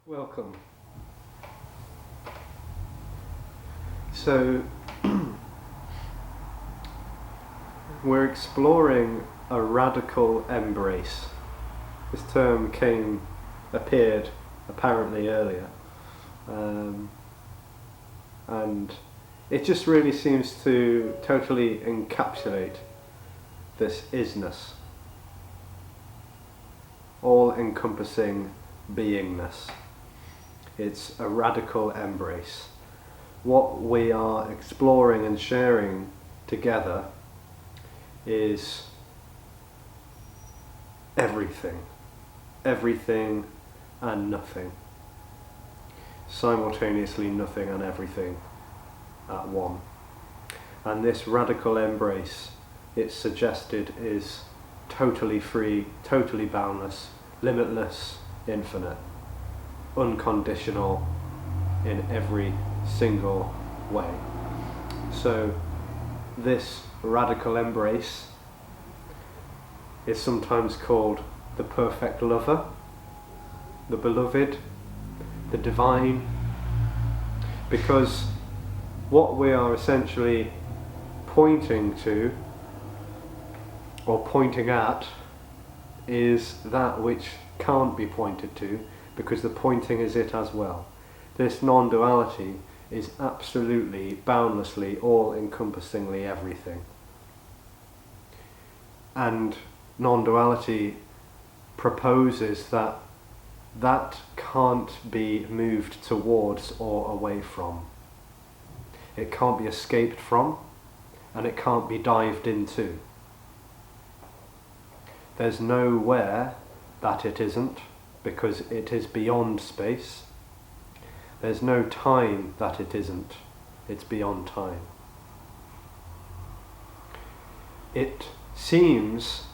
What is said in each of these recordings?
Welcome. So, we're exploring a radical embrace. This term appeared apparently earlier, and it just really seems to totally encapsulate this isness, all-encompassing beingness. It's a radical embrace. What we are exploring and sharing together is everything and nothing, simultaneously nothing and everything at one. And this radical embrace, it's suggested, is totally free, totally boundless, limitless, infinite, unconditional in every single way. So this radical embrace is sometimes called the perfect lover, the beloved, the divine, because what we are essentially pointing to or pointing at is that which can't be pointed to, because the pointing is it as well. This non-duality is absolutely, boundlessly, all-encompassingly everything. And non-duality proposes that that can't be moved towards or away from. It can't be escaped from, and it can't be dived into. There's nowhere that it isn't, because it is beyond space. There's no time that it isn't, it's beyond time. It seems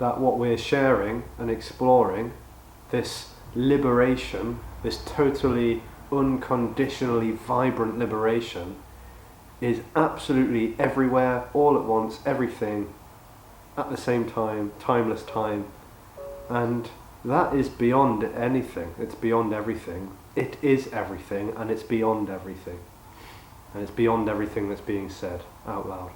that what we're sharing and exploring, this liberation, this totally unconditionally vibrant liberation, is absolutely everywhere, all at once, everything, at the same time, timeless time, and that is beyond anything. It's beyond everything. It is everything, and it's beyond everything. And it's beyond everything that's being said out loud.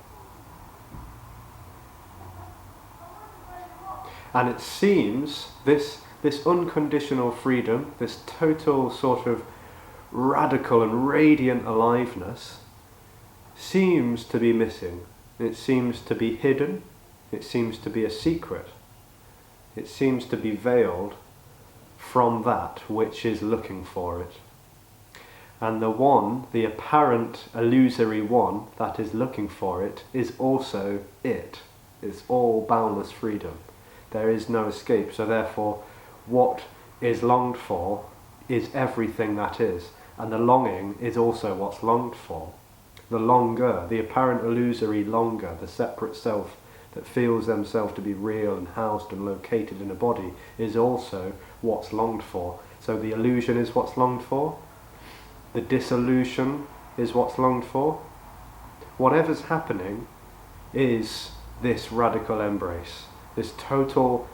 And it seems this unconditional freedom, this total sort of radical and radiant aliveness, seems to be missing. It seems to be hidden. It seems to be a secret. It seems to be veiled from that which is looking for it. And the one, the apparent illusory one that is looking for it, is also it. It's all boundless freedom. There is no escape. So therefore, what is longed for is everything that is. And the longing is also what's longed for. The longer, the apparent illusory longer, the separate self that feels themselves to be real and housed and located in a body, is also what's longed for. So the illusion is what's longed for. The dissolution is what's longed for. Whatever's happening is this radical embrace, this total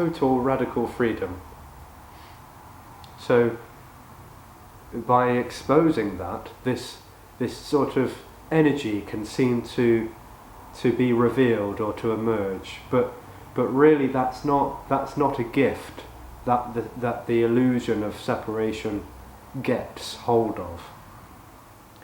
radical freedom. So by exposing that, this sort of energy can seem to be revealed or to emerge, but really that's not a gift that the illusion of separation gets hold of.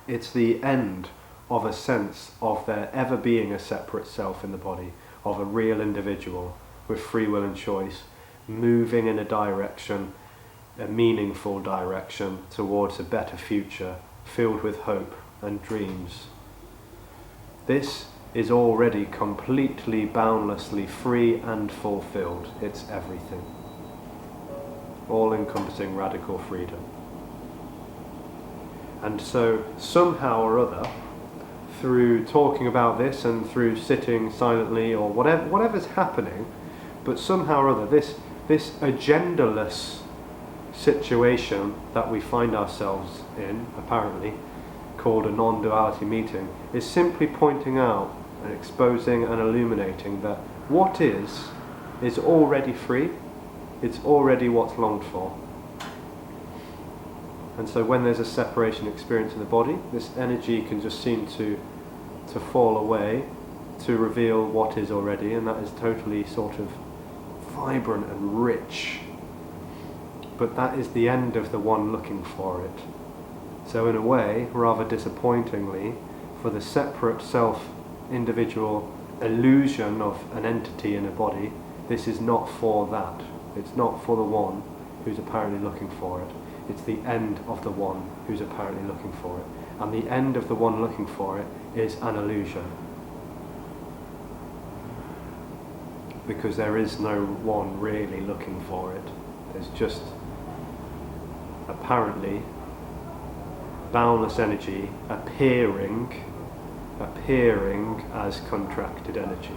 It's the end of a sense of there ever being a separate self in the body, of a real individual with free will and choice, moving in a direction, a meaningful direction towards a better future, filled with hope and dreams. This is already completely, boundlessly free and fulfilled. It's everything. All-encompassing radical freedom. And so, somehow or other, through talking about this and through sitting silently or whatever's happening, but somehow or other, this agendaless situation that we find ourselves in, apparently, called a non-duality meeting, is simply pointing out and exposing and illuminating that what is already free, it's already what's longed for. And so when there's a separation experience in the body, this energy can just seem to fall away, to reveal what is already, and that is totally sort of vibrant and rich. But that is the end of the one looking for it. So in a way, rather disappointingly, for the separate self-individual illusion of an entity in a body, this is not for that. It's not for the one who's apparently looking for it. It's the end of the one who's apparently looking for it. And the end of the one looking for it is an illusion. Because there is no one really looking for it. There's just apparently boundless energy appearing as contracted energy.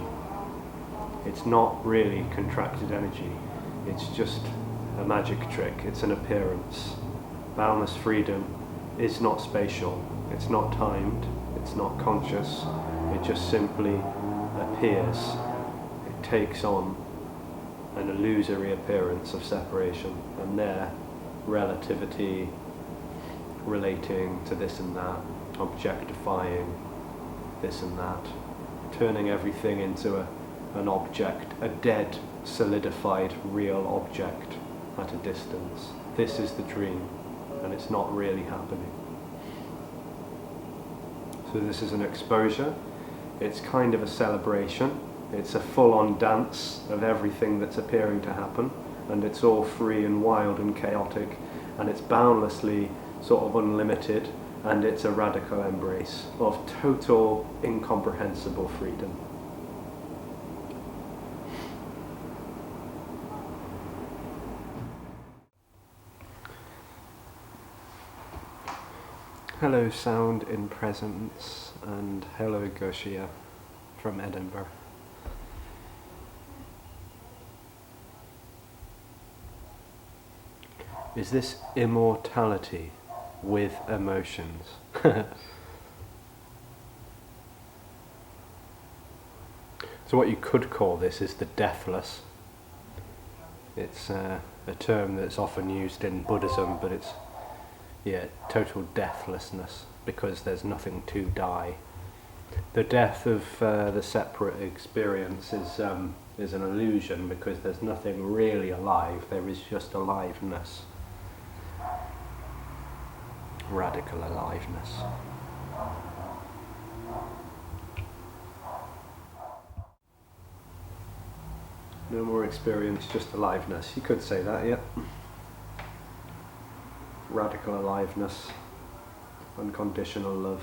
It's not really contracted energy. It's just a magic trick. It's an appearance. Boundless freedom is not spatial. It's not timed. It's not conscious. It just simply appears. It takes on an illusory appearance of separation, and there, relativity, relating to this and that, objectifying this and that, turning everything into an object, a dead, solidified, real object at a distance. This is the dream, and it's not really happening. So this is an exposure. It's kind of a celebration. It's a full-on dance of everything that's appearing to happen, and it's all free and wild and chaotic, and it's boundlessly sort of unlimited, and it's a radical embrace of total, incomprehensible freedom. Hello Sound in Presence, and hello Goshia from Edinburgh. Is this immortality with emotions? So what you could call this is the deathless. It's a term that's often used in Buddhism, but it's total deathlessness, because there's nothing to die. The death of the separate experience is an illusion, because there's nothing really alive. There is just aliveness. Radical aliveness. No more experience, just aliveness. You could say that, yeah. Radical aliveness, unconditional love.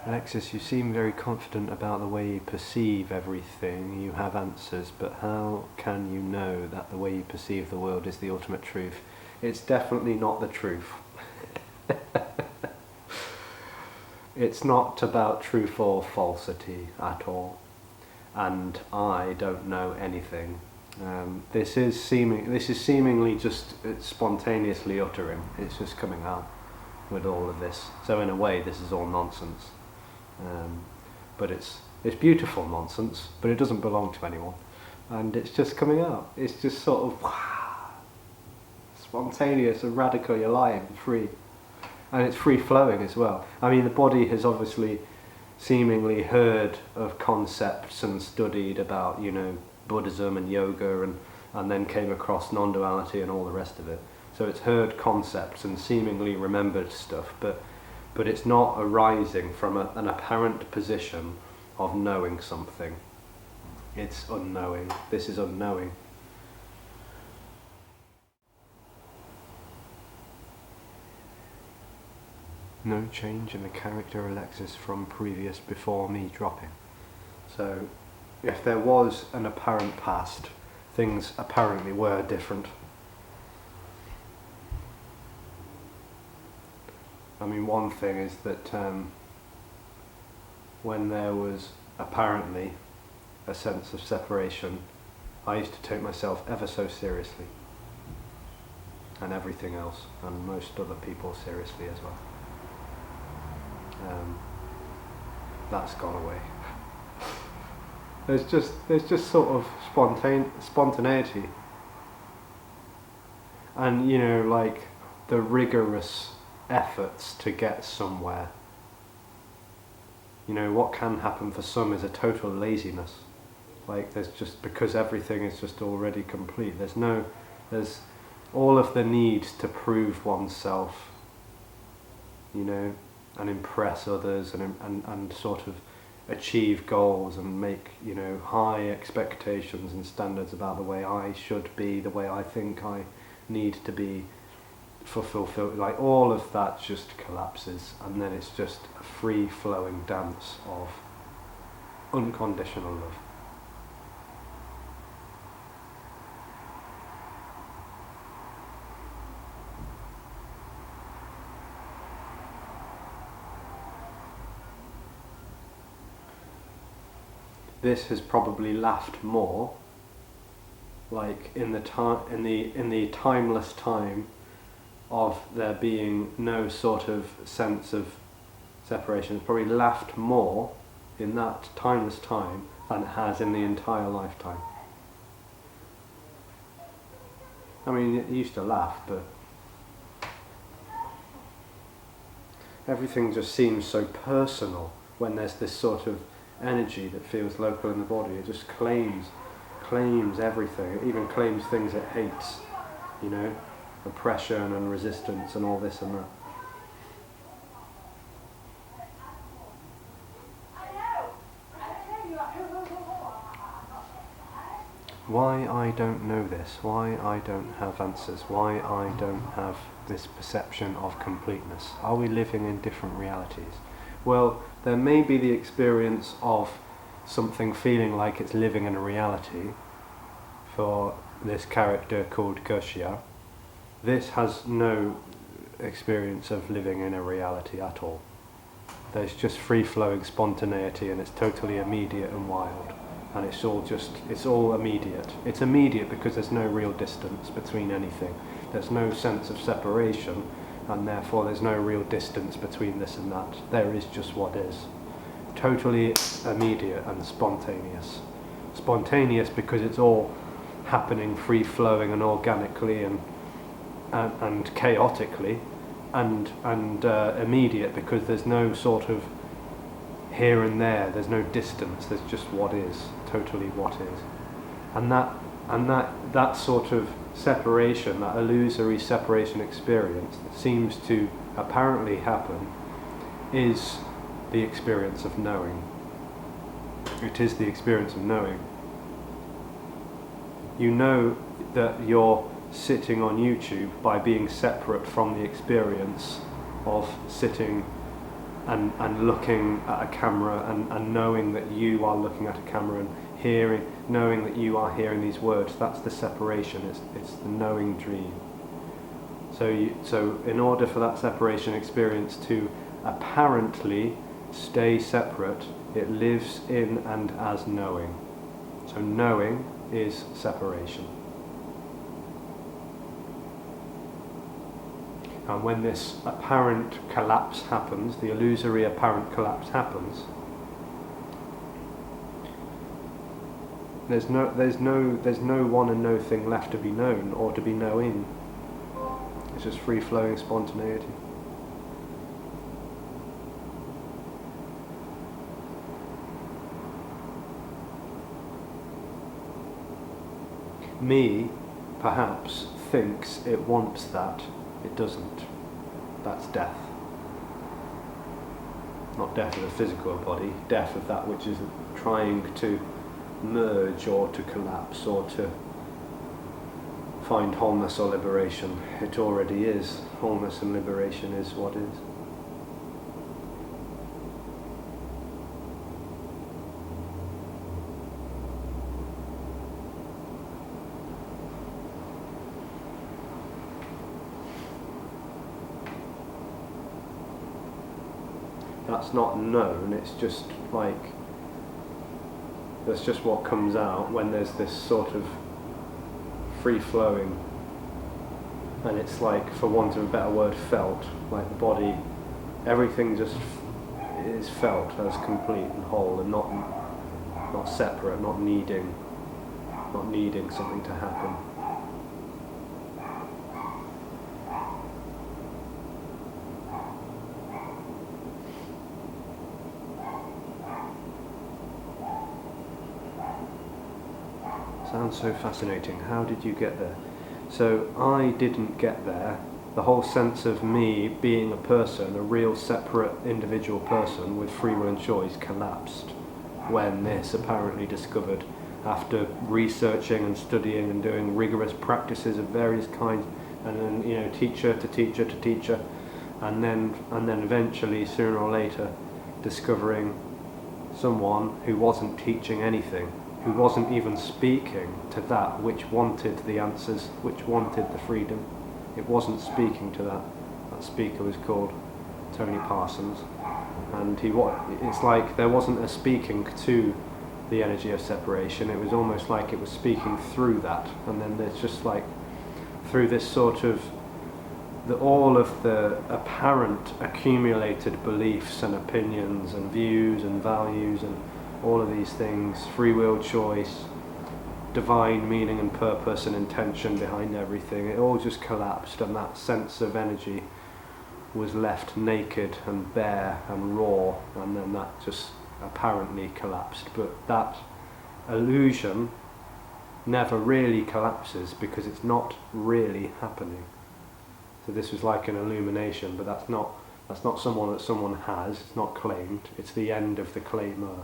Alexis, you seem very confident about the way you perceive everything. You have answers, but how can you know that the way you perceive the world is the ultimate truth? It's definitely not the truth. It's not about truth or falsity at all. And I don't know anything. This is seemingly just spontaneously uttering. It's just coming out with all of this. So in a way, this is all nonsense. But it's beautiful nonsense, but it doesn't belong to anyone, and it's just coming out. It's just sort of spontaneous and radically alive and free, and it's free flowing as well. I mean, the body has obviously seemingly heard of concepts and studied about, Buddhism and yoga, and then came across non-duality and all the rest of it. So it's heard concepts and seemingly remembered stuff, but it's not arising from an apparent position of knowing something. It's unknowing. This is unknowing. No change in the character Alexis from previous before me dropping. So, if there was an apparent past, things apparently were different. I mean, one thing is that when there was apparently a sense of separation, I used to take myself ever so seriously, and everything else, and most other people seriously as well. That's gone away. There's just sort of spontaneity, and like the rigorous efforts to get somewhere. What can happen for some is a total laziness. Like there's just, because everything is just already complete. There's all of the need to prove oneself, and impress others and sort of achieve goals and make, high expectations and standards about the way I should be, the way I think I need to be fulfilled. Like all of that just collapses, and then it's just a free-flowing dance of unconditional love. This has probably laughed more, like in the timeless time of there being no sort of sense of separation. It's probably laughed more in that timeless time than it has in the entire lifetime. I mean, it used to laugh, but everything just seems so personal when there's this sort of energy that feels local in the body. It just claims everything. It even claims things it hates, oppression and resistance and all this and that. Why I don't know this, why I don't have answers, why I don't have this perception of completeness. Are we living in different realities? Well, there may be the experience of something feeling like it's living in a reality for this character called Goshia. This has no experience of living in a reality at all. There's just free-flowing spontaneity, and it's totally immediate and wild. And it's all immediate. It's immediate because there's no real distance between anything. There's no sense of separation, and therefore there's no real distance between this and that. There is just what is. Totally immediate and spontaneous. Spontaneous because it's all happening free-flowing and organically and chaotically, and immediate because there's no sort of here and there's no distance, there's just what is, totally what is. And that sort of separation, that illusory separation experience that seems to apparently happen, is the experience of knowing. It is the experience of knowing. You know that you're sitting on YouTube by being separate from the experience of sitting and looking at a camera and knowing that you are looking at a camera and knowing that you are hearing these words. That's the separation. It's the knowing dream. So in order for that separation experience to apparently stay separate, it lives in and as knowing. So knowing is separation. And when this apparent collapse happens, the illusory apparent collapse happens, there's no one and no thing left to be known or to be knowing. It's just free-flowing spontaneity. Me, perhaps, thinks it wants that. It doesn't. That's death. Not death of the physical body, death of that which is trying to merge or to collapse or to find wholeness or liberation. It already is. Wholeness and liberation is what is. that's not known, it's just like, that's just what comes out when there's this sort of free-flowing, and it's like, for want of a better word, felt, like the body, everything just is felt as complete and whole, and not separate, not needing something to happen. Sounds so fascinating. How did you get there? So I didn't get there. The whole sense of me being a person, a real separate individual person with free will and choice, collapsed when this apparently discovered, after researching and studying and doing rigorous practices of various kinds, and then teacher to teacher to teacher, and then eventually, sooner or later, discovering someone who wasn't teaching anything, who wasn't even speaking to that which wanted the answers, which wanted the freedom. It wasn't speaking to that. That speaker was called Tony Parsons, and it's like there wasn't a speaking to the energy of separation. It was almost like it was speaking through that, and then there's just like, through this sort of, all of the apparent accumulated beliefs and opinions and views and values and all of these things, free will, choice, divine meaning and purpose and intention behind everything, it all just collapsed, and that sense of energy was left naked and bare and raw, and then that just apparently collapsed. But that illusion never really collapses because it's not really happening. So this was like an illumination, but that's not someone that someone has, it's not claimed, it's the end of the claimer,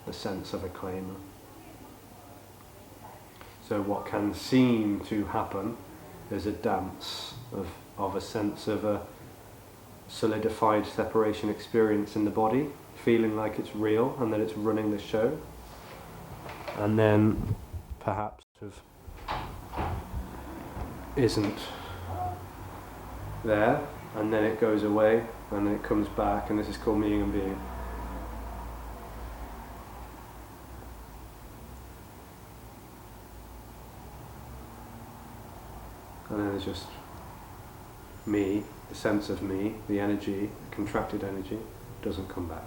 the sense of a claimer. So what can seem to happen is a dance of a sense of a solidified separation experience in the body, feeling like it's real and that it's running the show, and then perhaps isn't there, and then it goes away, and then it comes back, and this is called meaning and being. And then there's just me, the sense of me, the energy, the contracted energy, doesn't come back,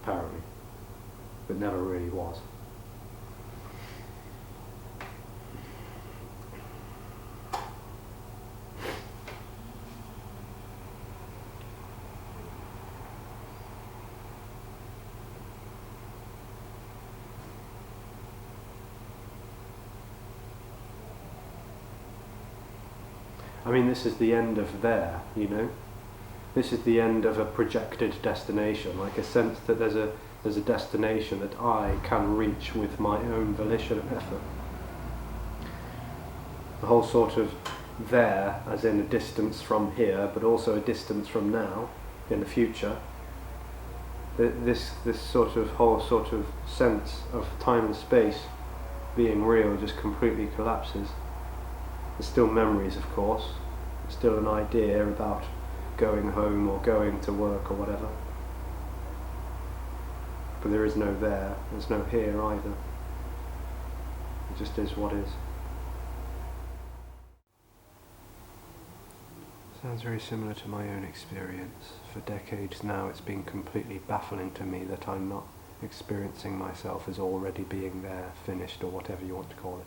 apparently, but never really was. I mean, this is the end of there, This is the end of a projected destination, like a sense that there's a destination that I can reach with my own volition and effort. The whole sort of there, as in a distance from here, but also a distance from now, in the future. This sort of whole sort of sense of time and space being real just completely collapses. There's still memories, of course. There's still an idea about going home or going to work or whatever. But there is no there, there's no here either. It just is what is. Sounds very similar to my own experience. For decades now it's been completely baffling to me that I'm not experiencing myself as already being there, finished, or whatever you want to call it.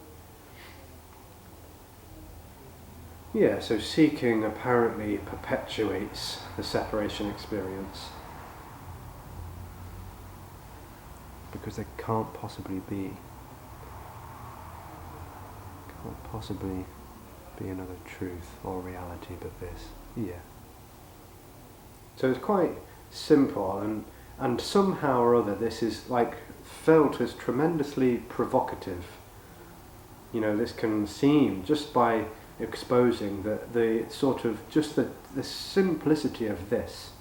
Yeah, so seeking apparently perpetuates the separation experience, because there can't possibly be another truth or reality but this. Yeah. So it's quite simple, and somehow or other this is like felt as tremendously provocative. This can seem, just by exposing the sort of just the simplicity of this,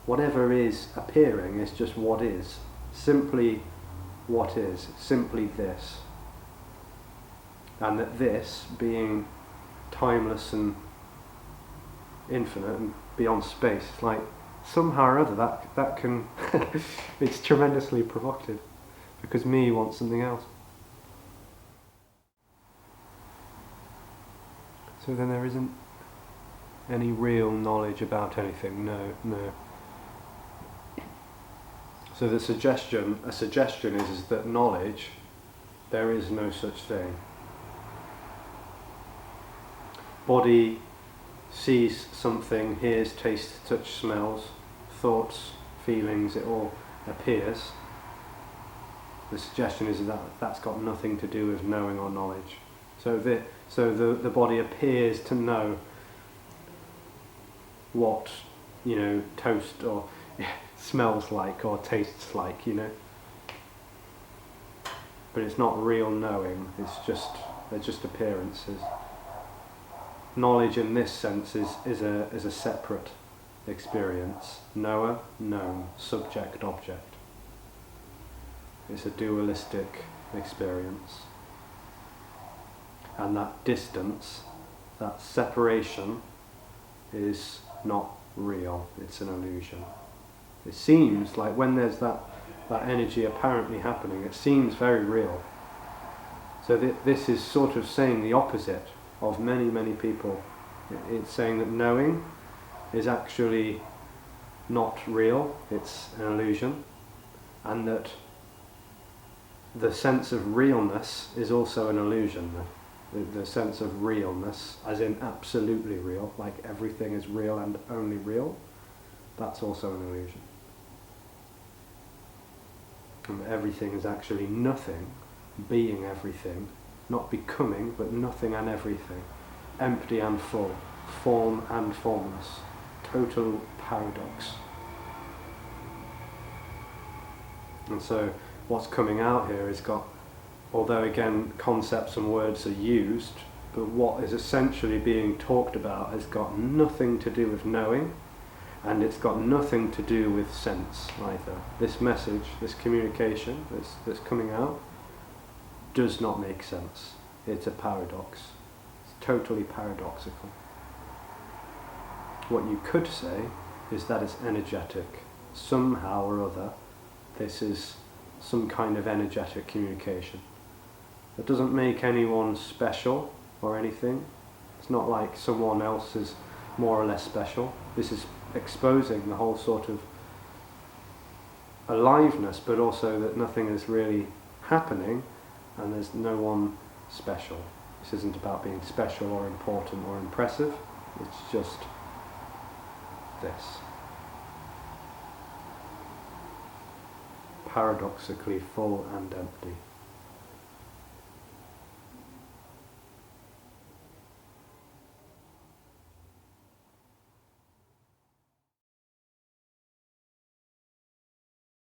whatever is appearing is just what is, simply what is, simply this, and that this being timeless and infinite and beyond space, like somehow or other that can it's tremendously provocative, because me wants something else. So then there isn't any real knowledge about anything. No. So a suggestion is that knowledge, there is no such thing. Body sees something, hears, tastes, touch, smells, thoughts, feelings, it all appears. The suggestion is that that's got nothing to do with knowing or knowledge. So the body appears to know what, toast or smells like or tastes like, but it's not real knowing. They're just appearances. Knowledge in this sense is a separate experience. Knower, known, subject, object. It's a dualistic experience. And that distance, that separation, is not real. It's an illusion. It seems like when there's that energy apparently happening, it seems very real. So this is sort of saying the opposite of many people. It's saying that knowing is actually not real, it's an illusion, and that the sense of realness is also an illusion. The sense of realness, as in absolutely real, like everything is real and only real, that's also an illusion. And everything is actually nothing, being everything, not becoming, but nothing and everything, empty and full, form and formless, total paradox. And so what's coming out here has got, although again concepts and words are used, but what is essentially being talked about has got nothing to do with knowing, and it's got nothing to do with sense either. This message, this communication that's coming out, does not make sense. It's a paradox. It's totally paradoxical. What you could say is that it's energetic. Somehow or other, this is some kind of energetic communication. It doesn't make anyone special or anything. It's not like someone else is more or less special. This is exposing the whole sort of aliveness, but also that nothing is really happening and there's no one special. This isn't about being special or important or impressive. It's just this. Paradoxically full and empty.